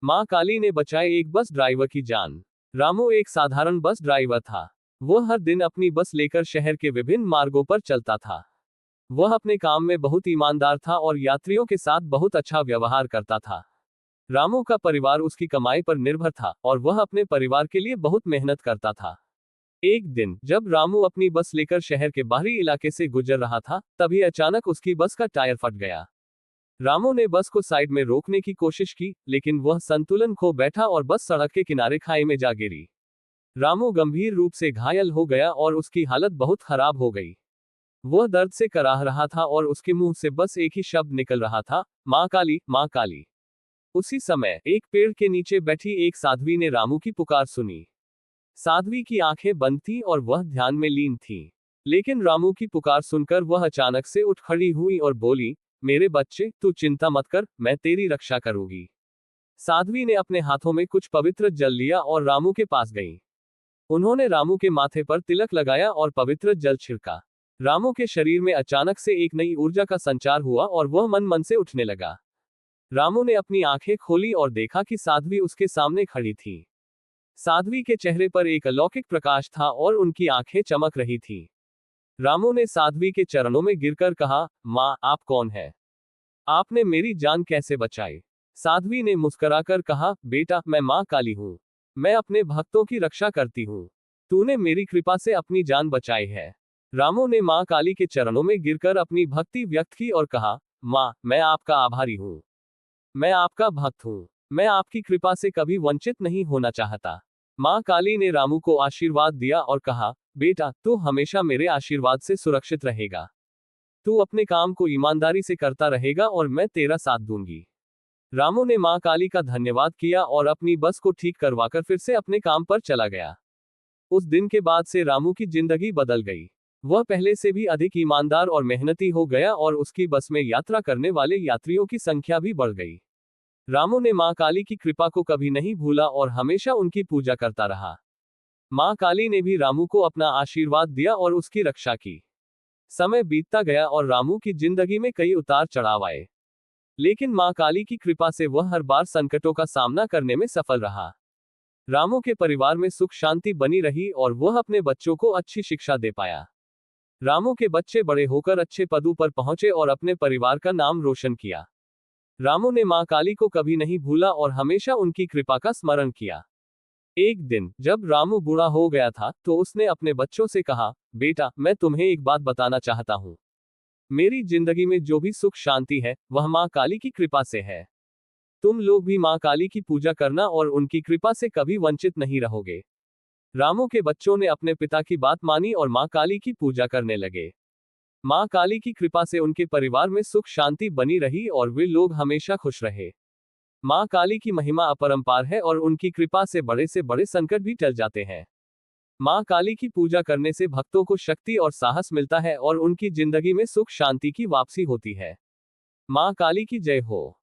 मां काली ने बचाई एक बस ड्राइवर की जान। रामू एक साधारण बस ड्राइवर था। वह हर दिन अपनी बस लेकर शहर के विभिन्न मार्गों पर चलता था। वह अपने काम में बहुत ईमानदार था और यात्रियों के साथ बहुत अच्छा व्यवहार करता था। रामू का परिवार उसकी कमाई पर निर्भर था और वह अपने परिवार के लिए बहुत मेहनत करता था। एक दिन जब रामू अपनी बस लेकर शहर के बाहरी इलाके से गुजर रहा था, तभी अचानक उसकी बस का टायर फट गया। रामू ने बस को साइड में रोकने की कोशिश की, लेकिन वह संतुलन खो बैठा और बस सड़क के किनारे खाई में जा गिरी। रामू गंभीर रूप से घायल हो गया और उसकी हालत बहुत खराब हो गई। वह दर्द से कराह रहा था और उसके मुंह से बस एक ही शब्द निकल रहा था, मां काली, मां काली। उसी समय एक पेड़ के नीचे बैठी एक साध्वी ने रामू की पुकार सुनी। साध्वी की आंखें बंद थीं और वह ध्यान में लीन थी। लेकिन रामू की पुकार सुनकर वह अचानक से उठ खड़ी हुई और बोली, मेरे बच्चे, तू चिंता मत कर, मैं तेरी रक्षा करूंगी। साध्वी ने अपने हाथों में कुछ पवित्र जल लिया और रामू के पास गई। उन्होंने रामू के माथे पर तिलक लगाया और पवित्र जल छिड़का। रामू के शरीर में अचानक से एक नई ऊर्जा का संचार हुआ और वह मन मन से उठने लगा। रामू ने अपनी आंखें खोली और देखा कि साध्वी उसके सामने खड़ी थी। साध्वी के चेहरे पर एक अलौकिक प्रकाश था और उनकी आंखें चमक रही थी। रामू ने साध्वी के चरणों में गिरकर कहा, मां, आप कौन है? आपने मेरी जान कैसे बचाई? साध्वी ने मुस्कुराकर कहा, बेटा, मैं मां काली हूं। मैं अपने भक्तों की रक्षा करती हूं। तूने मेरी कृपा से अपनी जान बचाई है। रामू ने मां काली के चरणों में गिरकर अपनी भक्ति व्यक्त की और कहा, मां, मैं आपका आभारी हूं। मैं आपका भक्त हूं। मैं आपकी कृपा से कभी वंचित नहीं होना चाहता। मां काली ने रामू को आशीर्वाद दिया और कहा, बेटा, तू हमेशा मेरे आशीर्वाद से सुरक्षित रहेगा। तू अपने काम को ईमानदारी से करता रहेगा और मैं तेरा साथ दूंगी। रामू ने मां काली का धन्यवाद किया और अपनी बस को ठीक करवाकर फिर से अपने काम पर चला गया। उस दिन के बाद से रामू की जिंदगी बदल गई। वह पहले से भी अधिक ईमानदार और मेहनती हो गया और उसकी बस में यात्रा करने वाले यात्रियों की संख्या भी बढ़ गई। रामू ने मां काली की कृपा को कभी नहीं भूला और हमेशा उनकी पूजा करता रहा। मां काली ने भी रामू को अपना आशीर्वाद दिया और उसकी रक्षा की। समय बीतता गया और रामू की जिंदगी में कई उतार चढ़ाव आए। लेकिन मां काली की कृपा से वह हर बार संकटों का सामना करने में सफल रहा। रामू के परिवार में सुख शांति बनी रही और वह अपने बच्चों को अच्छी शिक्षा दे पाया। रामू के बच्चे बड़े होकर अच्छे पदों पर पहुंचे और अपने परिवार का नाम रोशन किया। रामू ने मां काली को कभी नहीं भूला और हमेशा उनकी कृपा का स्मरण किया। एक दिन जब रामू बूढ़ा हो गया था, तो उसने अपने बच्चों से कहा, बेटा, मैं तुम्हें एक बात बताना चाहता हूं। मेरी जिंदगी में जो भी सुख शांति है, वह मां काली की कृपा से है। तुम लोग भी मां काली की पूजा करना और उनकी कृपा से कभी वंचित नहीं रहोगे। रामू के बच्चों ने अपने पिता की बात मानी और मां काली की पूजा करने लगे। मां काली की कृपा से उनके परिवार में सुख शांति बनी रही और वे लोग हमेशा खुश रहे। मां काली की महिमा अपरंपार है और उनकी कृपा से बड़े संकट भी टल जाते हैं। मां काली की पूजा करने से भक्तों को शक्ति और साहस मिलता है और उनकी जिंदगी में सुख शांति की वापसी होती है। मां काली की जय हो।